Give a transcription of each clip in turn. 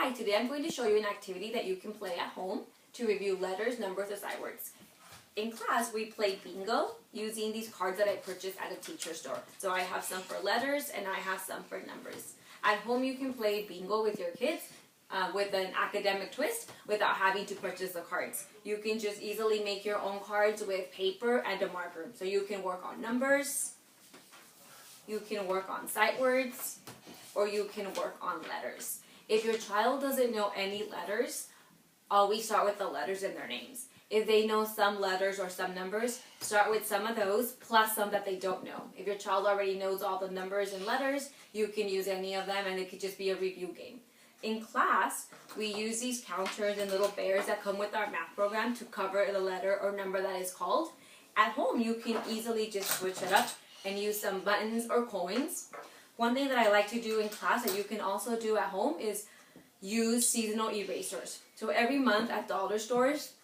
Hi, today I'm going to show you an activity that you can play at home to review letters, numbers, or sight words. In class, we play bingo using these cards that I purchased at a teacher store. So I have some for letters and I have some for numbers. At home, you can play bingo with your kids with an academic twist without having to purchase the cards. You can just easily make your own cards with paper and a marker. So you can work on numbers, you can work on sight words, or you can work on letters. If your child doesn't know any letters, always start with the letters in their names. If they know some letters or some numbers, start with some of those plus some that they don't know. If your child already knows all the numbers and letters, you can use any of them and it could just be a review game. In class, we use these counters and little bears that come with our math program to cover the letter or number that is called. At home, you can easily just switch it up and use some buttons or coins. One thing that I like to do in class that you can also do at home is use seasonal erasers. So every month at dollar stores,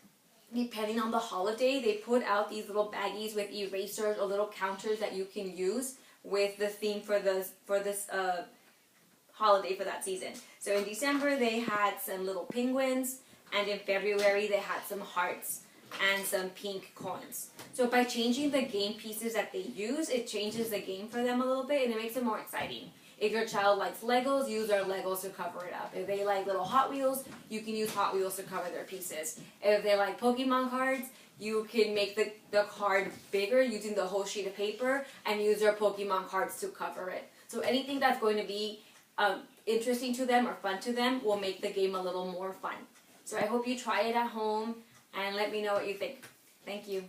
depending on the holiday, they put out these little baggies with erasers or little counters that you can use with the theme for this holiday for that season. So in December they had some little penguins, and in February they had some hearts and some pink coins. So by changing the game pieces that they use, it changes the game for them a little bit and it makes it more exciting. If your child likes Legos, use their Legos to cover it up. If they like little Hot Wheels, you can use Hot Wheels to cover their pieces. If they like Pokemon cards, you can make the card bigger using the whole sheet of paper and use their Pokemon cards to cover it. So anything that's going to be interesting to them or fun to them will make the game a little more fun. So I hope you try it at home and let me know what you think. Thank you.